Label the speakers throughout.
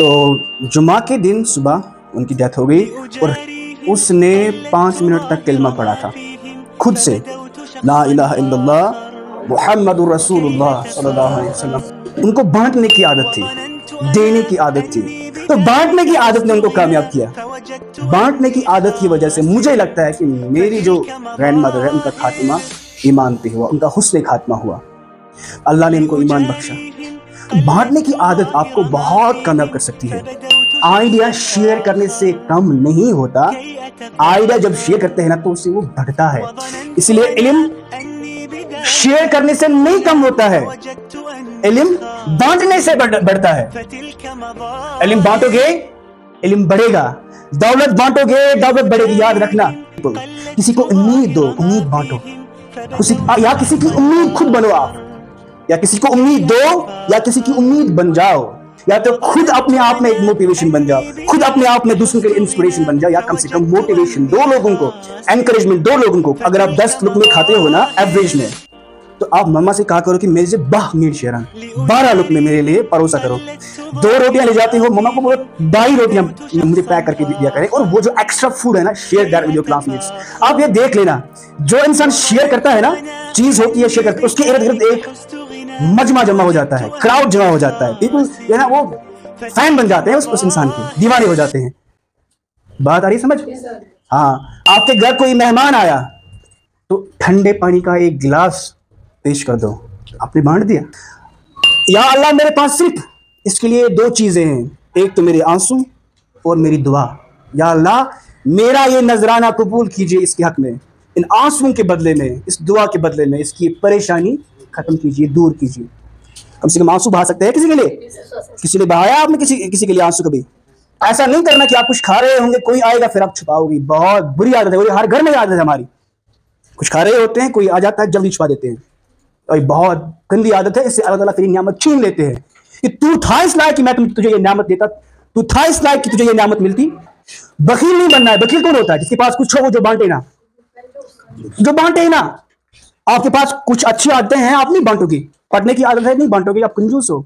Speaker 1: तो जुमा के दिन सुबह उनकी डेथ हो गई और उसने 5 मिनट तक कलमा पढ़ा था खुद से, ला इलाहा इल्लल्लाह मुहम्मदुर रसूलुल्लाह सल्लल्लाहु अलैहि वसल्लम। उनको बांटने की आदत थी, देने की आदत थी, तो बांटने की आदत ने उनको कामयाब किया। बांटने की आदत की वजह से मुझे लगता है कि मेरी जो ग्रैंड मदर है उनका खात्मा ईमान पे हुआ, उनका हुस्न खात्मा हुआ, अल्लाह ने उनको ईमान बख्शा। बांटने की आदत आपको बहुत कामयाब कर सकती है। आइडिया शेयर करने से कम नहीं होता, आइडिया जब शेयर करते हैं ना तो उससे वो बढ़ता है। इसलिए इल्म शेयर करने से नहीं कम होता है, इल्म बांटने से बढ़ता है। इल्म बांटोगे इल्म बढ़ेगा, दौलत बांटोगे दौलत बढ़ेगी। याद रखना, किसी को उम्मीद दो, उम्मीद बांटो, या किसी की उम्मीद खुद बनो आप, या किसी को उम्मीद दो या किसी की उम्मीद बन जाओ, या तो खुद अपने आप में एक मोटिवेशन बन जाओ, खुद अपने आप में दूसरों के लिए इंस्पिरेशन बन जाओ, या कम से कम मोटिवेशन दो लोगों को, एनकरेजमेंट दो लोगों को। अगर आप 10 लुकमे खाते हो ना एवरेज में, तो आप मम्मा से कहा करो कि मेरे से 12 मील शेयर 12 लुकमे मेरे लिए परोसा करो। 2 रोटियां ले जाते हो, मम्मा को बोलो 22 रोटियां मुझे पैक करके दिया करें। और वो जो एक्स्ट्रा फूड है ना, share that with your classmates. आप ये देख लेना, जो इंसान शेयर करता है ना, चीज होती है शेयर करता है, उसके इर्द गिर्द एक मजमा जमा हो जाता है, क्राउड जमा हो जाता है, पीपल जो है ना वो फैन बन जाते हैं उस इंसान के, दीवाने हो जाते हैं। बात आ रही समझ? हाँ, आपके घर कोई मेहमान आया तो ठंडे पानी का एक गिलास पेश कर दो, आपने बांट दिया। या अल्लाह मेरे पास सिर्फ इसके लिए 2 चीजें हैं, एक तो मेरे आंसू और मेरी दुआ। या अल्लाह मेरा ये नजराना कबूल कीजिए इसके हक में, इन आंसुओं के बदले में, इस दुआ के बदले में इसकी परेशानी खत्म कीजिए, दूर कीजिए। कम से कम आंसू बहा सकते हैं किसी के लिए? किसी ने बहाया आपने किसी के लिए आंसू कभी? ऐसा नहीं करना कि आप कुछ खा रहे होंगे, कोई आएगा फिर आप छुपाओगी। बहुत बुरी आदत है, वो हर घर में आदत है हमारी। कुछ खा रहे होते हैं, कोई आ जाता है, जल्दी छुपा देते हैं, और बहुत गंदी आदत है। इससे अल्लाह ताला फिर नियामत छीन लेते हैं कि तू था इस लायक कि मैं तुझे ये नियामत देता, तू था इस लायक कि तुझे ये नियामत मिलती। बखील नहीं बनना है। बखील कौन होता है? जिसके पास कुछ हो वो जो बांटे ना, जो बांटे ना। आपके पास कुछ अच्छी आदतें हैं, आप नहीं बांटोगे। पढ़ने की आदत है, नहीं बांटोगे, आप कंजूस हो।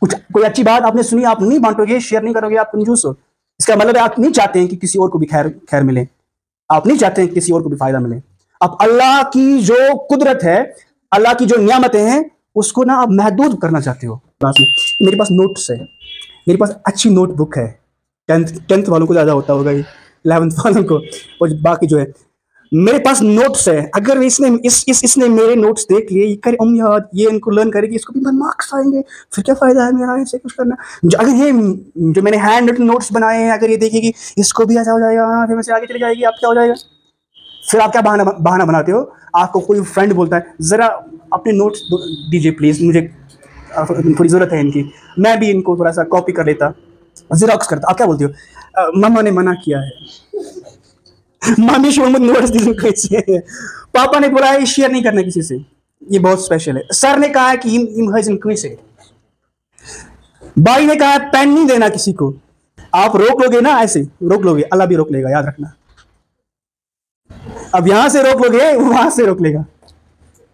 Speaker 1: कोई अच्छी बात आपने सुनी, आप नहीं बांटोगे, शेयर नहीं करोगे, आप कंजूस हो। इसका मतलब है आप नहीं चाहते हैं कि किसी और को भी खैर मिले, आप नहीं चाहते हैं कि किसी और को भी फायदा मिले। आप अल्लाह की जो कुदरत है, अल्लाह की जो नियामतें हैं, उसको ना आप महदूद करना चाहते हो। मेरे पास नोट्स है, मेरे पास अच्छी नोटबुक है। 10th वालों को ज्यादा होता होगा, 11th वालों को, और बाकी जो है मेरे पास नोट्स है। अगर इसने मेरे नोट्स देख लिए, करे यार ये इनको लर्न करेगी, इसको भी मार्क्स आएंगे, फिर क्या फायदा है मेरा ऐसे कुछ करना। अगर ये जो मैंने हैंड रिटन नोट्स बनाए हैं, अगर ये देखेगी, इसको भी ऐसा हो जाएगा, फिर मुझसे आगे चली जाएगी, आप क्या हो जाएगा? फिर आप क्या बहाना बनाते हो? आपको कोई फ्रेंड बोलता है जरा अपने नोट्स दीजिए प्लीज, मुझे थोड़ी जरूरत है इनकी, मैं भी इनको थोड़ा सा कॉपी कर लेता, जेरॉक्स करता। आप क्या बोलते हो? मम्मा ने मना किया है, मामी शो मत नोट्स दीजिए कैसे, पापा ने बोला है शेयर नहीं करना किसी से, ये बहुत स्पेशल है, सर ने कहा है कि से, भाई ने कहा है पेन नहीं देना किसी को। आप रोक लोगे ना, ऐसे रोक लोगे, अल्लाह भी रोक लेगा, याद रखना। अब यहां से रोक लोगे, वहां से रोक लेगा।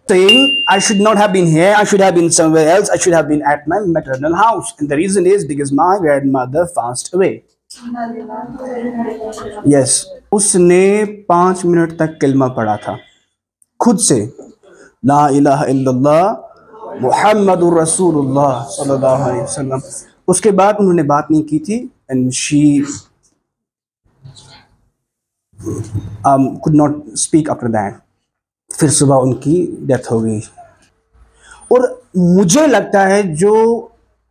Speaker 1: Saying I should not have been here, I should have been somewhere else, I should have been at my maternal house, and the reason is because my grandmother passed away. Yes, उसने 5 minute तक कलमा पढ़ा था खुद से, ला इलाहा इल्लल्लाह मुहम्मदुर रसूलुल्लाह सल्लल्लाहु अलैहि वसल्लम। उसके बाद उन्होंने बात नहीं की थी, and she could not speak after that. फिर सुबह उनकी डेथ हो गई। और मुझे लगता है जो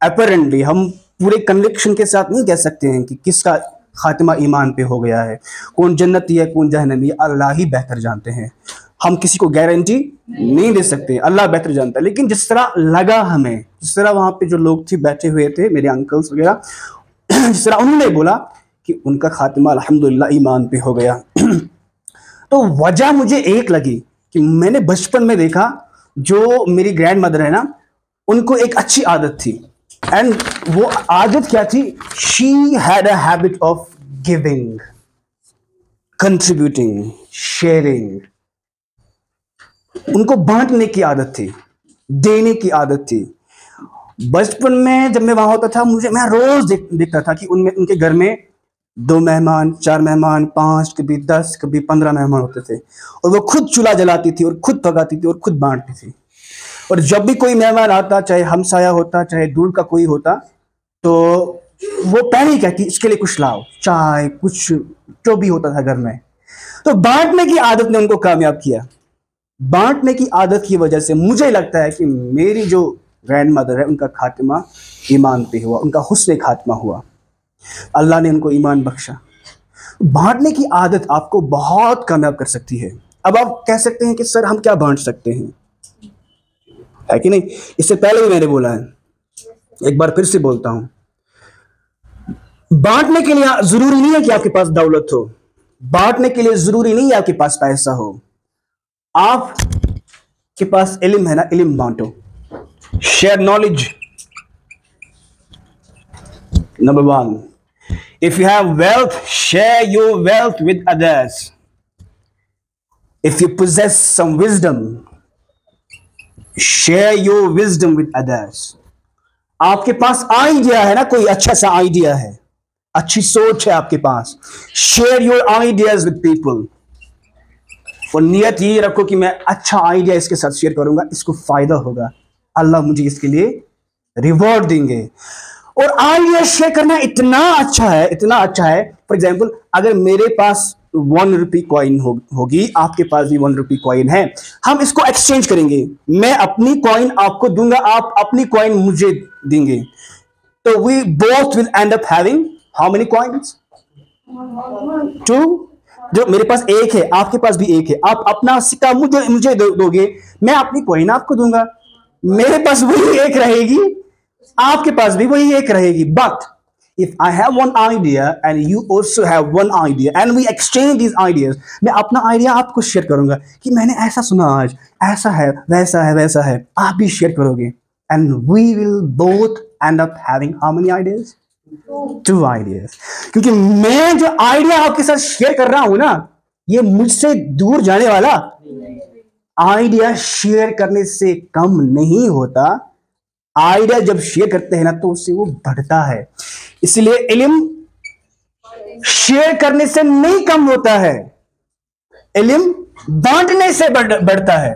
Speaker 1: अपरेंटली हम पूरे कन्विक्शन के साथ नहीं कह सकते हैं कि किसका खात्मा ईमान पे हो गया है, कौन जन्नती है कौन जहन्नमी, अल्लाह ही बेहतर जानते हैं। हम किसी को गारंटी नहीं दे सकते, अल्लाह बेहतर जानता है। लेकिन जिस तरह लगा हमें, जिस तरह वहां पे जो लोग थे बैठे हुए थे, मेरे अंकल्स वगैरह, जिस तरह उन्होंने बोला कि उनका खात्मा अल्हम्दुलिल्लाह ईमान पे हो गया। तो वजह मुझे एक लगी कि मैंने बचपन में देखा, जो मेरी ग्रैंड मदर है ना, उनको एक अच्छी आदत थी, एंड वो आदत क्या थी? She had a habit of giving, contributing, sharing. उनको बांटने की आदत थी, देने की आदत थी। बचपन में जब मैं वहां होता था, मैं रोज देखता था कि उनके घर में 2 मेहमान, 4 मेहमान, 5, कभी 10, कभी 15 मेहमान होते थे, और वो खुद चूल्हा जलाती थी और खुद पकाती थी और खुद बांटती थी। और जब भी कोई मेहमान आता, चाहे हमसाया होता, चाहे दूर का कोई होता, तो वो पहले ही कहती इसके लिए कुछ लाओ, चाय, कुछ जो भी होता था घर में। तो बांटने की आदत ने उनको कामयाब किया। बांटने की आदत की वजह से मुझे लगता है कि मेरी जो ग्रैंड मदर है, उनका खात्मा ईमान पे हुआ, उनका हुस्न खात्मा हुआ, अल्लाह ने उनको ईमान बख्शा। बांटने की आदत आपको बहुत कामयाब कर सकती है। अब आप कह सकते हैं कि सर हम क्या बांट सकते हैं, है कि नहीं? इससे पहले भी मैंने बोला है, एक बार फिर से बोलता हूं, बांटने के लिए जरूरी नहीं है कि आपके पास दौलत हो, बांटने के लिए जरूरी नहीं है आपके पास पैसा हो। आप के पास इल्म है ना, इल्म बांटो, share knowledge. Number 1, if you have wealth, share your wealth with others. If you possess some wisdom, share your wisdom with others. आपके पास आइडिया है ना, कोई अच्छा सा आइडिया है, अच्छी सोच है आपके पास, share your ideas with people. और नियत ये रखो कि मैं अच्छा आइडिया इसके साथ शेयर करूंगा, इसको फायदा होगा, अल्लाह मुझे इसके लिए रिवॉर्ड देंगे। और आइडिया शेयर करना इतना अच्छा है, इतना अच्छा है। फॉर एग्जाम्पल, अगर मेरे पास 1 रुपी कॉइन होगी, आपके पास भी 1 रुपी कॉइन है, हम इसको एक्सचेंज करेंगे, मैं अपनी कॉइन आपको दूंगा, आप अपनी कॉइन मुझे देंगे, तो we both will end up having how many coins? 2। जो मेरे पास 1 है, आपके पास भी 1 है, आप अपना सिक्का मुझे दोगे, मैं अपनी कॉइन आपको दूंगा, मेरे पास वही 1 रहेगी, आपके पास भी वही 1 रहेगी। But if I have one idea and you also have one idea and we exchange these ideas, मैं अपना आइडिया आपको शेयर करूंगा कि मैंने ऐसा सुना आज, ऐसा है, वैसा है, वैसा है, आप भी शेयर करोगे, and we will both end up having how many ideas? 2 ideas। क्योंकि मैं जो आइडिया आपके साथ शेयर कर रहा हूं ना, ये मुझसे दूर जाने वाला आइडिया शेयर करने से कम नहीं होता। आइडिया जब शेयर करते हैं ना, तो उससे वो बढ़ता है। इसलिए इल्म शेयर करने से नहीं कम होता है, इल्म बांटने से बढ़ता है।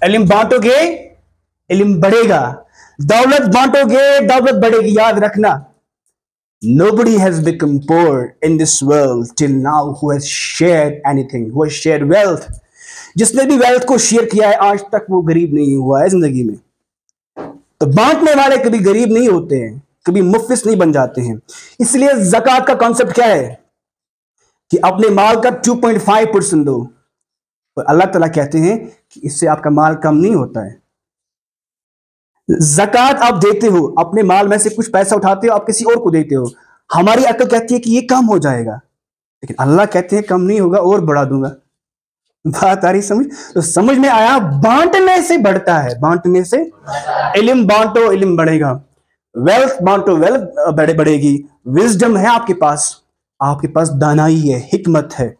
Speaker 1: इल्म बांटोगे, इल्म बढ़ेगा, दौलत बांटोगे, दौलत बढ़ेगी। याद रखना, nobody has become poor in this world till now who has shared anything, who has shared wealth। जिसने भी वेल्थ को शेयर किया है, आज तक वो गरीब नहीं हुआ है जिंदगी में। तो बांटने वाले कभी गरीब नहीं होते हैं, कभी मुफ्लिस नहीं बन जाते हैं। इसलिए ज़कात का कॉन्सेप्ट क्या है कि अपने माल का 2.5% दो, और अल्लाह ताला कहते हैं कि इससे आपका माल कम नहीं होता है। ज़कात आप देते हो, अपने माल में से कुछ पैसा उठाते हो, आप किसी और को देते हो। हमारी अक्ल कहती है कि ये कम हो जाएगा, लेकिन अल्लाह कहते हैं कम नहीं होगा, और बढ़ा दूंगा। बात आ रही समझ? तो समझ में आया, बांटने से बढ़ता है, बांटने से। इल्म बांटो, इल्म बढ़ेगा, वेल्थ बांटो, वेल्थ बढ़ेगी। विजडम है आपके पास दानाई है, हिकमत है,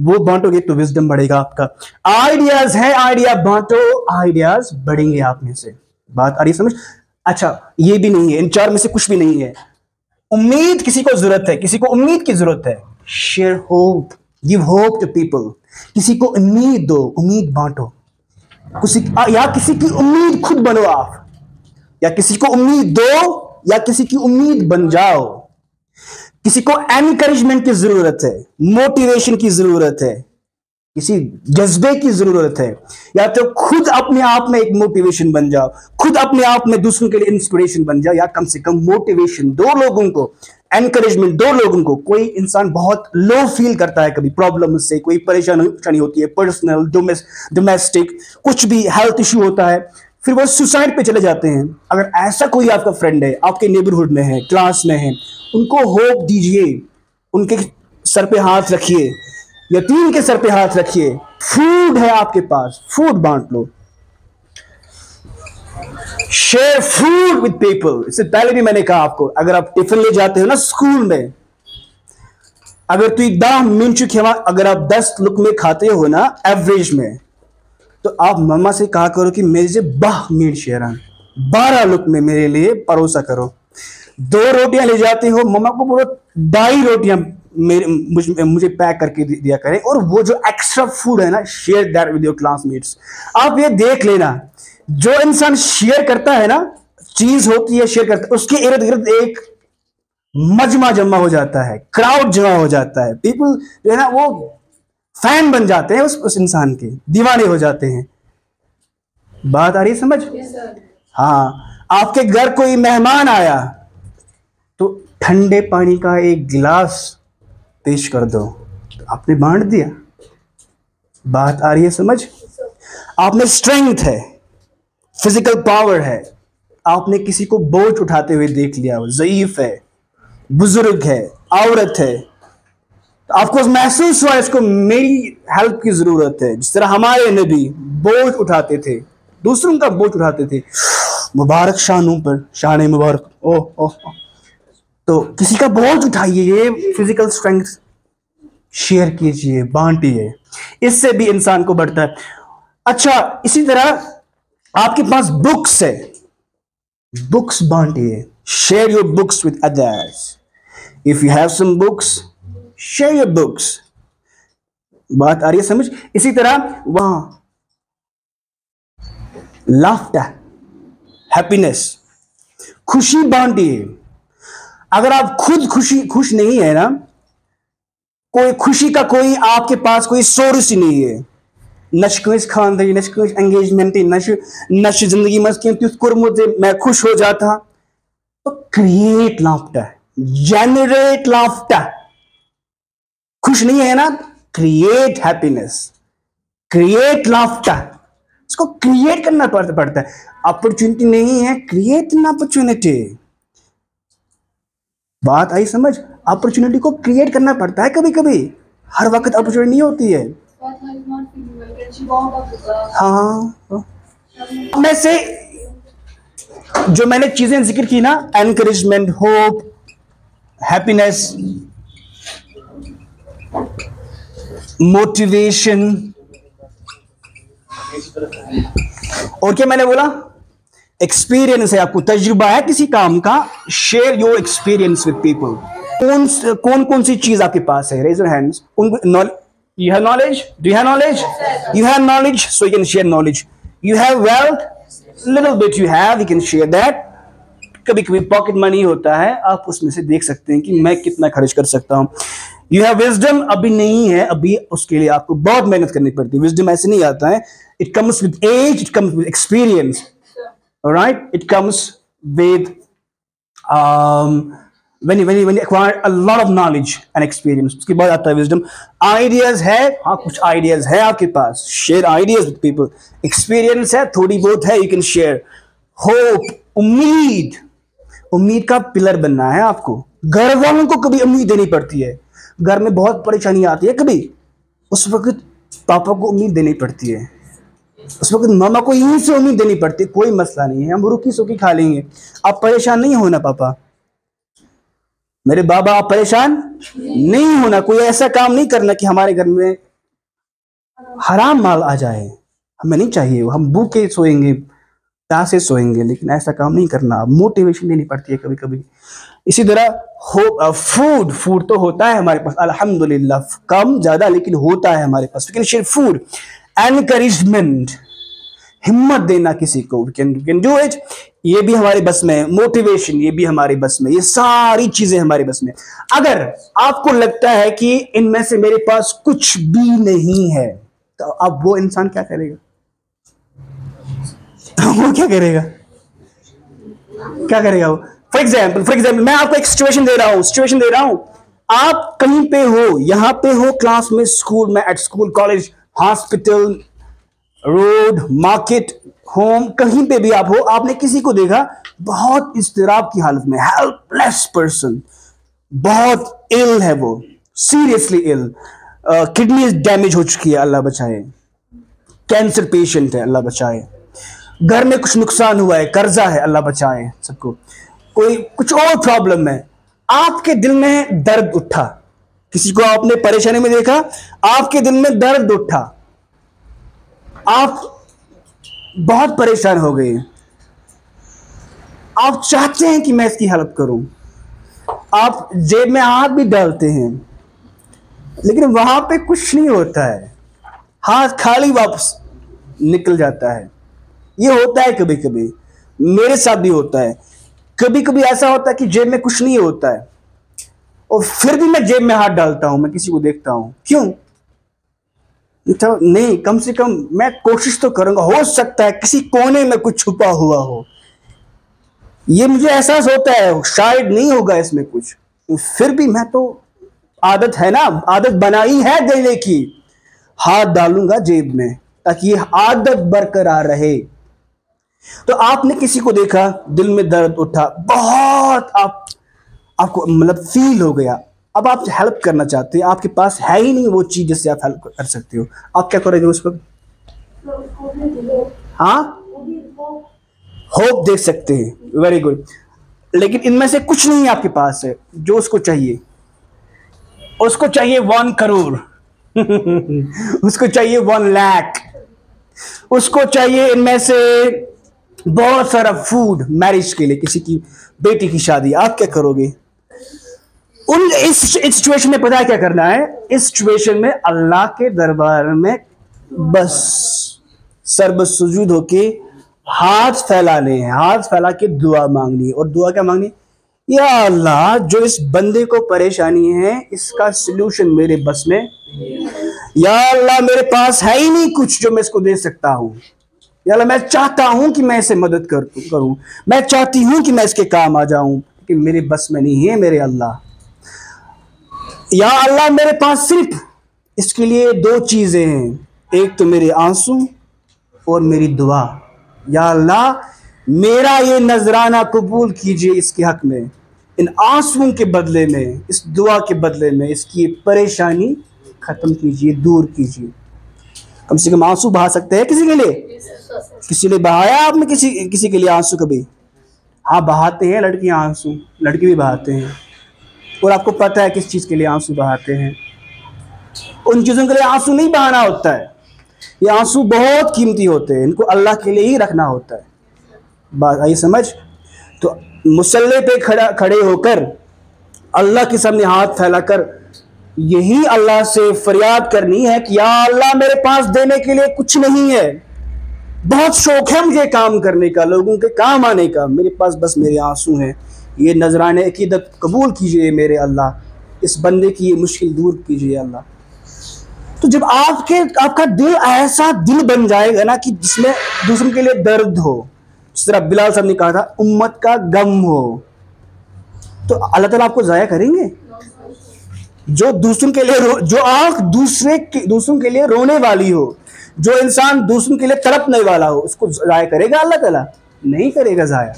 Speaker 1: वो बांटोगे तो विजडम बढ़ेगा आपका। आइडियाज है, आइडिया बांटो, आइडियाज बढ़ेंगे आप में से। बात आ रही समझ? अच्छा, ये भी नहीं है, इन 4 में से कुछ भी नहीं है। उम्मीद किसी को जरूरत है, किसी को उम्मीद की जरूरत है। Share hope, give hope to people. किसी को उम्मीद दो, उम्मीद बांटो। या किसी की उम्मीद खुद बनो आप, या किसी को उम्मीद दो, या किसी की उम्मीद बन जाओ। किसी को एनकरेजमेंट की जरूरत है, मोटिवेशन की जरूरत है, किसी जज्बे की जरूरत है, या तो खुद अपने आप में एक मोटिवेशन बन जाओ, खुद अपने आप में दूसरों के लिए इंस्पिरेशन बन जाओ, या कम से कम मोटिवेशन दो लोगों को, एनकरेजमेंट दो लोगों को। कोई इंसान बहुत लो फील करता है, कभी प्रॉब्लम से, कोई परेशानी होती है, पर्सनल, डोमेस्टिक, कुछ भी हेल्थ इश्यू होता है, फिर वो सुसाइड पे चले जाते हैं। अगर ऐसा कोई आपका फ्रेंड है, आपके नेबरहुड में है, क्लास में है, उनको होप दीजिए, उनके सर पे हाथ रखिए, यतीम के सर पे हाथ रखिए। फूड है आपके पास, फूड बांट लो। Share food with people. इससे पहले भी मैंने कहा आपको, अगर आप टिफिन ले जाते हो ना स्कूल में, अगर तू 10 मिनट खेवा, अगर आप 10 लुकमे खाते हो ना एवरेज में, तो आप मम्मा से कहा करो कि मेरे से 10 मिनट शेयर हैं, 12 लुकमे मेरे लिए परोसा करो। 2 रोटियां ले जाते हो, मम्मा को बोलो 2.5 रोटियां मुझे पैक करके दिया करें। और वो जो एक्स्ट्रा फूड है ना, share that with your classmates. आप ये देख लेना, जो इंसान शेयर करता है ना, चीज होती है शेयर करता है, उसके इर्द गिर्द एक मजमा जमा हो जाता है, क्राउड जमा हो जाता है। पीपल जो है ना वो फैन बन जाते हैं उस इंसान के, दीवाने हो जाते हैं। बात आ रही है समझ? हाँ, आपके घर कोई मेहमान आया तो ठंडे पानी का एक गिलास पेश कर दो, तो आपने बांट दिया। बात आ रही है समझ? आप में स्ट्रेंथ है, फिजिकल पावर है, आपने किसी को बोझ उठाते हुए देख लिया, वो ज़ईफ है, बुजुर्ग है, औरत है, तो आपको महसूस हुआ इसको मेरी हेल्प की जरूरत है। जिस तरह हमारे नबी बोझ उठाते थे, दूसरों का बोझ उठाते थे, मुबारक शानों पर, शान मुबारक, ओह ओह। तो किसी का बोझ उठाइए, ये फिजिकल स्ट्रेंथ शेयर कीजिए, बांटिए, इससे भी इंसान को बढ़ता है। अच्छा, इसी तरह आपके पास बुक्स है, बुक्स बांटिए, share your books with others. If you have some books, share your books. बात आ रही है समझ? इसी तरह वहां लाफ्टर, हैप्पीनेस, खुशी बांटिए। अगर आप खुद खुश नहीं है ना, कोई खुशी का कोई आपके पास कोई सोर्स ही नहीं है, नश खानदानी, नश एंगेजमेंट, नश जिंदगी में मैं खुश हो जाता, तो क्रिएट लाफ्टर, जेनरेट लाफ्टर। खुश नहीं है ना, क्रिएट हैप्पीनेस, क्रिएट लाफ्टर। इसको क्रिएट करना पड़ता है। अपॉर्चुनिटी नहीं है, क्रिएट एन अपॉर्चुनिटी। बात आई समझ? अपॉर्चुनिटी को क्रिएट करना पड़ता है कभी कभी, हर वक्त अपॉर्चुनिटी नहीं होती है। हाँ, में से जो मैंने चीजें जिक्र की ना, एनकरेजमेंट, होप, हैप्पीनेस, मोटिवेशन, और क्या मैंने बोला? एक्सपीरियंस है, आपको तजुर्बा है किसी काम का, share your experience with people. कौन कौन सी चीज आपके पास है? Raise your hands. You have knowledge? Do you have knowledge? You have knowledge, so you can share knowledge. You have wealth, little bit you have, you can share that. कभी कभी pocket money होता है, आप उसमें से देख सकते हैं कि मैं कितना खर्च कर सकता हूँ। You have wisdom, अभी नहीं है, अभी उसके लिए आपको बहुत मेहनत करनी पड़ती है। Wisdom ऐसे नहीं आता है, it comes with age, it comes with experience, alright? It comes with when you acquire a lot of knowledge and experience, उसके बाद आता है wisdom। Ideas है, हाँ कुछ ideas है आपके पास, share ideas with people। Experience है, थोड़ी बहुत है, you can share। Hope, उम्मीद का पिलर बनना है आपको। घर वालों को कभी उम्मीद देनी पड़ती है, घर में बहुत परेशानी आती है कभी, उस वक्त पापा को उम्मीद देनी पड़ती है, उस वक्त मामा को यहीं से उम्मीद देनी पड़ती है। कोई मसला नहीं है, हम रुकी सुखी खा लेंगे, आप परेशान नहीं होना पापा, मेरे बाबा आप परेशान नहीं होना। कोई ऐसा काम नहीं करना कि हमारे घर में हराम माल आ जाए, हमें नहीं चाहिए, हम भूखे सोएंगे, प्यासे सोएंगे, लेकिन ऐसा काम नहीं करना। मोटिवेशन देनी पड़ती है कभी कभी। इसी तरह फूड तो होता है हमारे पास अल्हम्दुलिल्लाह, कम ज्यादा लेकिन होता है हमारे पास। We can share food. Encouragement, हिम्मत देना किसी को, वी कैन डू इट, ये भी हमारे बस में है। मोटिवेशन, ये भी हमारे बस में, ये सारी चीजें हमारे बस में। अगर आपको लगता है कि इनमें से मेरे पास कुछ भी नहीं है, तो अब वो इंसान क्या करेगा? वो क्या करेगा? वो फॉर एग्जाम्पल मैं आपको एक सिचुएशन दे रहा हूं। आप कहीं पे हो, यहां पे हो, क्लास में, स्कूल में, at school, college, hospital, road, market, home, कहीं पे भी आप हो, आपने किसी को देखा बहुत इज़्तिराब की हालत में, हेल्पलेस पर्सन, बहुत इल है वो, सीरियसली इल, किडनी डैमेज हो चुकी है, अल्लाह बचाए, कैंसर पेशेंट है, अल्लाह बचाए, घर में कुछ नुकसान हुआ है, कर्जा है, अल्लाह बचाए सबको, कोई कुछ और प्रॉब्लम है, आपके दिल में दर्द उठा, किसी को आपने परेशानी में देखा, आपके दिल में दर्द उठा, आप बहुत परेशान हो गए, आप चाहते हैं कि मैं इसकी हेल्प करूं, आप जेब में हाथ भी डालते हैं, लेकिन वहां पे कुछ नहीं होता है, हाथ खाली वापस निकल जाता है। ये होता है कभी कभी, मेरे साथ भी होता है। कभी कभी ऐसा होता है कि जेब में कुछ नहीं होता है और फिर भी मैं जेब में हाथ डालता हूं, मैं किसी को देखता हूं, क्यों? तो नहीं, कम से कम मैं कोशिश तो करूंगा, हो सकता है किसी कोने में कुछ छुपा हुआ हो, ये मुझे एहसास होता है, शायद नहीं होगा इसमें कुछ, फिर भी मैं तो, आदत है ना, आदत बनाई है देने की, हाथ डालूंगा जेब में ताकि ये आदत बरकरार रहे। तो आपने किसी को देखा, दिल में दर्द उठा, बहुत आपको मतलब फील हो गया, अब आप हेल्प करना चाहते हैं, आपके पास है ही नहीं वो चीज जिससे आप हेल्प कर सकते हो, आप क्या करोगे उस वक्त? हाँ, होप देख सकते हैं, वेरी गुड। लेकिन इनमें से कुछ नहीं आपके पास है जो उसको चाहिए। उसको चाहिए 1 करोड़ उसको चाहिए 1 लाख, उसको चाहिए इनमें से बहुत सारा फूड मैरिज के लिए, किसी की बेटी की शादी। आप क्या करोगे इस सिचुएशन में? पता है क्या करना है इस सिचुएशन में? अल्लाह के दरबार में बस सर्वसुजूद होके हाथ फैलाने हैं, हाथ फैला के दुआ मांगनी है। और दुआ क्या मांगनी? या अल्लाह, जो इस बंदे को परेशानी है इसका सलूशन मेरे बस में, या अल्लाह मेरे पास है ही नहीं कुछ जो मैं इसको दे सकता हूं, या अल्लाह मैं चाहता हूं कि मैं इसे मदद करूं, मैं चाहती हूं कि मैं इसके काम आ जाऊं, लेकिन मेरे बस में नहीं है मेरे अल्लाह। या अल्लाह मेरे पास सिर्फ इसके लिए 2 चीजें हैं, एक तो मेरे आंसू और मेरी दुआ। या अल्लाह मेरा ये नजराना कबूल कीजिए इसके हक में, इन आंसुओं के बदले में, इस दुआ के बदले में इसकी परेशानी खत्म कीजिए, दूर कीजिए। कम से कम आंसू बहा सकते हैं किसी के लिए? किसी ने बहाया आपने किसी के लिए आंसू कभी? हाँ, बहाते हैं लड़कियां आंसू, लड़के भी बहाते हैं। और आपको पता है किस चीज के लिए आंसू बहाते हैं? उन चीजों के लिए आंसू नहीं बहाना होता है, ये आंसू बहुत कीमती होते हैं, इनको अल्लाह के लिए ही रखना होता है। बात आई समझ? तो मुसल्ले पे खड़े होकर अल्लाह के सामने हाथ फैलाकर यही अल्लाह से फरियाद करनी है कि या अल्लाह मेरे पास देने के लिए कुछ नहीं है, बहुत शौक है मुझे काम करने का, लोगों के काम आने का, मेरे पास बस मेरे आंसू हैं, ये नजराने अकीदत कबूल कीजिए मेरे अल्लाह, इस बंदे की ये मुश्किल दूर कीजिए अल्लाह। तो जब आपका दिल ऐसा दिल बन जाएगा ना कि जिसमें दूसरों के लिए दर्द हो, जिस तरह बिलाल साहब ने कहा था उम्मत का गम हो, तो अल्लाह ताला आपको जाया करेंगे? जो दूसरों के लिए जो आंख दूसरों के लिए रोने वाली हो, जो इंसान दूसरों के लिए तड़पने वाला हो, उसको जाया करेगा अल्लाह ताला? नहीं करेगा जाया।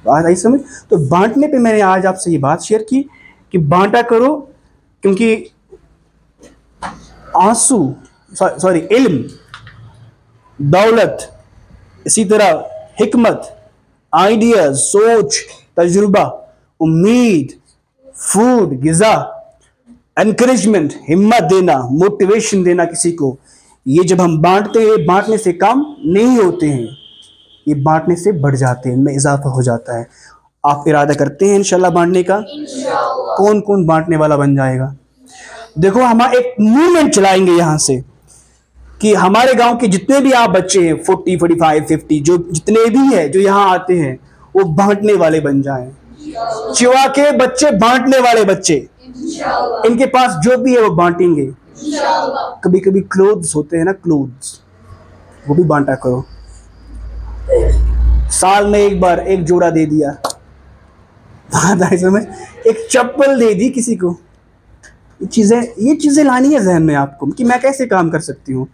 Speaker 1: बात आई समझ? तो बांटने पे मैंने आज आपसे ये बात शेयर की कि बांटा करो, क्योंकि आंसू सॉरी इल्म, दौलत, इसी तरह हिकमत, आइडियाज, सोच, तजुर्बा, उम्मीद, फूड, गिजा, एनकरेजमेंट, हिम्मत देना, मोटिवेशन देना किसी को, ये जब हम बांटते हैं, बांटने से कम नहीं होते हैं, ये बांटने से बढ़ जाते हैं, इनमें इजाफा हो जाता है। आप इरादा करते हैं इंशाल्लाह बांटने का? कौन कौन बांटने वाला बन जाएगा? देखो, हम एक मूवमेंट चलाएंगे यहाँ से कि हमारे गांव के जितने भी आप बच्चे हैं, 40, 45, 50, जो जितने भी हैं जो यहाँ आते हैं, वो बांटने वाले बन जाएं। चिवा के बच्चे बांटने वाले बच्चे, इनके पास जो भी है वो बांटेंगे। कभी कभी क्लोथ्स होते हैं ना, क्लोथ्स, वो भी बांटा करो। साल में एक बार एक जोड़ा दे दिया, समझ, एक चप्पल दे दी किसी को। ये चीजें लानी है जहन में आपको कि मैं कैसे काम कर सकती हूँ,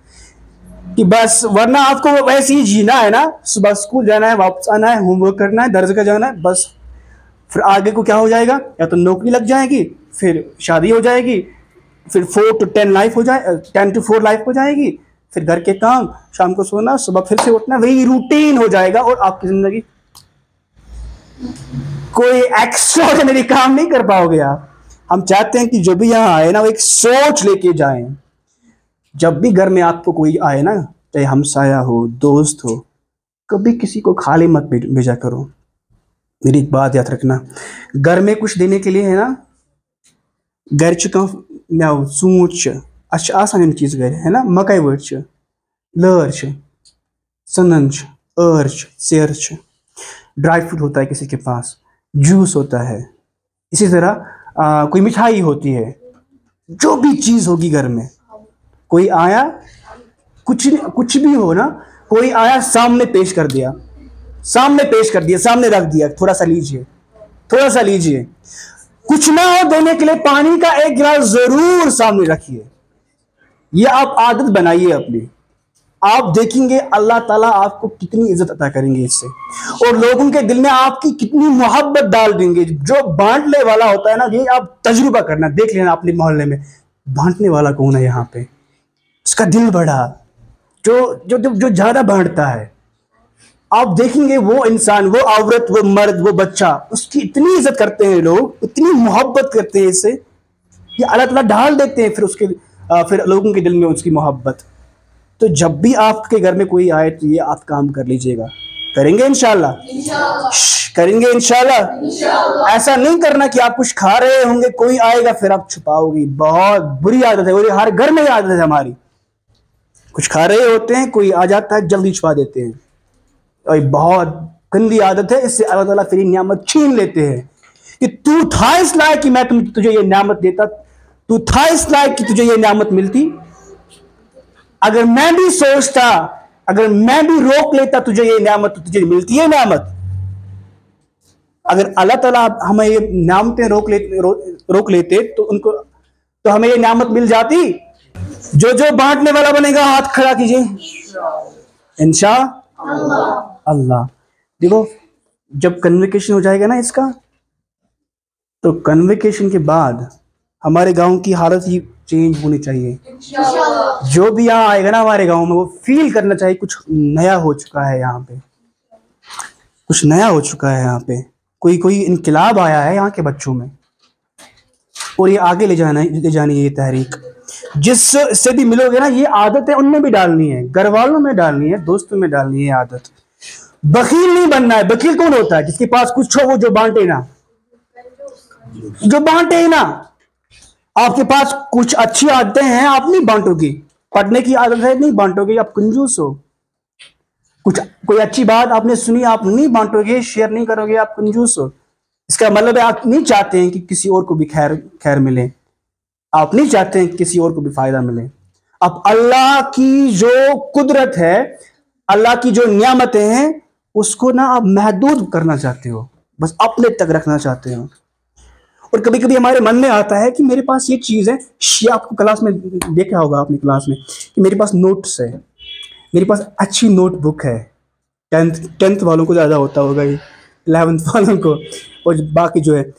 Speaker 1: कि बस, वरना आपको वैसे ही जीना है ना, सुबह स्कूल जाना है, वापस आना है, होमवर्क करना है, दर्ज का जाना है, बस। फिर आगे को क्या हो जाएगा? या तो नौकरी लग जाएगी, फिर शादी हो जाएगी, फिर 4 to 10 लाइफ हो जाए, 10 to 4 लाइफ हो जाएगी, फिर घर के काम, शाम को सोना, सुबह फिर से उठना, वही रूटीन हो जाएगा। और आपकी जिंदगी कोई एक्स्ट्राऑर्डिनरी काम नहीं कर पाओगे आप। हम चाहते हैं कि जो भी यहाँ आए ना, वो एक सोच लेके जाएं। जब भी घर में आपको कोई आए ना, चाहे हमसाया हो, दोस्त हो, कभी किसी को खाली मत भेजा करो। मेरी एक बात याद रखना, घर में कुछ देने के लिए है ना, घर कह सूच आसान चीज घर है ना, मकई वट लर सनन एर सेर, ड्राई फ्रूट होता है किसी के पास, जूस होता है, इसी तरह कोई मिठाई होती है, जो भी चीज होगी घर में, कोई आया कुछ भी हो ना, कोई आया सामने पेश कर दिया, सामने रख दिया, थोड़ा सा लीजिए, कुछ ना हो देने के लिए पानी का एक गिलास जरूर सामने रखिए। ये आप आदत बनाइए अपनी, आप देखेंगे अल्लाह ताला आपको कितनी इज्जत अता करेंगे इससे, और लोगों के दिल में आपकी कितनी मोहब्बत डाल देंगे। जो बांटने वाला होता है ना, ये आप तजुर्बा करना, देख लेना अपने मोहल्ले में बांटने वाला कौन है यहाँ पे, उसका दिल बड़ा, जो ज्यादा बांटता है, आप देखेंगे वो इंसान, वो औरत, वो मर्द, वो बच्चा, उसकी इतनी इज्जत करते हैं लोग, इतनी मोहब्बत करते हैं इससे, ये अल्लाह ताला डाल देते हैं फिर लोगों के दिल में उसकी मोहब्बत। तो जब भी आपके घर में कोई आए तो ये आप काम कर लीजिएगा, करेंगे इंशाल्लाह, करेंगे इंशाल्लाह। ऐसा नहीं करना कि आप कुछ खा रहे होंगे, कोई आएगा फिर आप छुपाओगी, बहुत बुरी आदत है, हर घर में आदत है हमारी। कुछ खा रहे होते हैं, कोई आ जाता है, जल्दी छुपा देते हैं, और बहुत गंदी आदत है, इससे अल्लाह ताला तेरी नियामत छीन लेते हैं कि तू था इस लायक कि मैं तुझे ये नियामत देता, तू था इस लायक कि तुझे ये नियामत मिलती, अगर मैं भी सोचता, अगर मैं भी रोक लेता तुझे ये नियामत, तुझे मिलती है नियामत। अगर अल्लाह ताला हमें ये नियामतें रोक लेते तो हमें ये नियामत मिल जाती। जो बांटने वाला बनेगा हाथ खड़ा कीजिए, इंशाअल्लाह। देखो जब कन्वोकेशन हो जाएगा ना इसका, तो कन्वोकेशन के बाद हमारे गांव की हालत ही चेंज होनी चाहिए। जो भी यहाँ आएगा ना हमारे गांव में, वो फील करना चाहिए कुछ नया हो चुका है यहाँ पे, कुछ नया हो चुका है यहाँ पे, कोई इनकलाब आया है यहाँ के बच्चों में, और ये आगे ले जानी है ये तहरीक। जिससे भी मिलोगे ना, ये आदत है उनमें भी डालनी है, घर वालों में डालनी है, दोस्तों में डालनी है आदत। बकील नहीं बनना है। बकील कौन होता है? जिसके पास कुछ हो वो जो बांटे ना, आपके पास कुछ अच्छी आदतें हैं, आप नहीं बांटोगे। पढ़ने की आदत है, नहीं बांटोगे, आप कंजूस हो। कोई अच्छी बात आपने सुनी, आप नहीं बांटोगे, शेयर नहीं करोगे, आप कंजूस हो। इसका मतलब है आप नहीं चाहते हैं कि किसी और को भी खैर मिले, आप नहीं चाहते हैं कि किसी और को भी फायदा मिले। अब अल्लाह की जो कुदरत है, अल्लाह की जो नियामतें हैं, उसको ना आप महदूद करना चाहते हो, बस अपने तक रखना चाहते हो। और कभी कभी हमारे मन में आता है कि मेरे पास ये चीज़ है, आपको क्लास में देखा होगा आपने क्लास में कि मेरे पास नोट्स है, मेरे पास अच्छी नोटबुक है। 10th वालों को ज़्यादा होता होगा, 11th वालों को, और बाकी जो है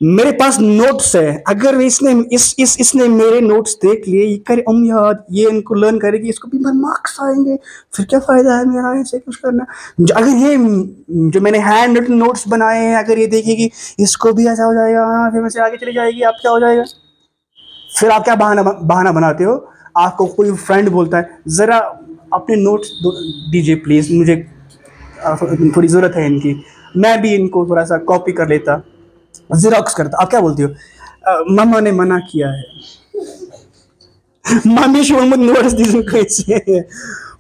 Speaker 1: मेरे पास नोट्स है। अगर इसने मेरे नोट्स देख लिए, ये करे याद, ये इनको लर्न करेगी, इसको भी मार्क्स आएंगे, फिर क्या फ़ायदा है मेरा ऐसे कुछ करना। अगर ये जो मैंने हैंड रिटन नोट्स बनाए हैं, अगर ये देखेगी, इसको भी ऐसा हो जाएगा, फिर मुझसे आगे चली जाएगी, आप क्या हो जाएगा। फिर आप क्या बहाना बनाते हो। आपको कोई फ्रेंड बोलता है ज़रा अपने नोट्स दीजिए प्लीज़, मुझे थोड़ी ज़रूरत है इनकी, मैं भी इनको थोड़ा सा कॉपी कर लेता, ज़ेरॉक्स करता। आप क्या बोलती हो? मामा ने मना किया है, मम्मी शोमत नोट्स दीजिए कैसे,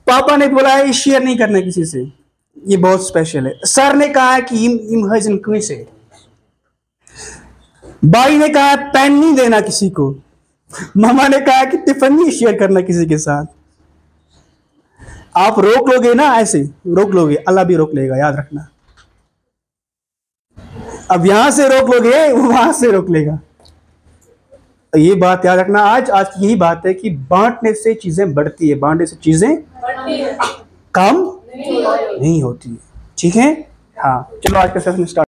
Speaker 1: पापा ने बोला है शेयर नहीं करना किसी से, ये बहुत स्पेशल है। सर ने कहा है कि इम हजन कैसे, भाई ने कहा पेन नहीं देना किसी को, मामा ने कहा कि टिफिन नहीं शेयर करना किसी के साथ। आप रोक लोगे ना, ऐसे रोक लोगे, अल्लाह भी रोक लेगा, याद रखना। अब यहां से रोक लोगे, वहां से रोक लेगा। तो ये बात याद रखना। आज की यही बात है कि बांटने से चीजें बढ़ती है, बांटने से चीजें कम नहीं होती। ठीक है, हाँ, चलो आज का सेशन स्टार्ट।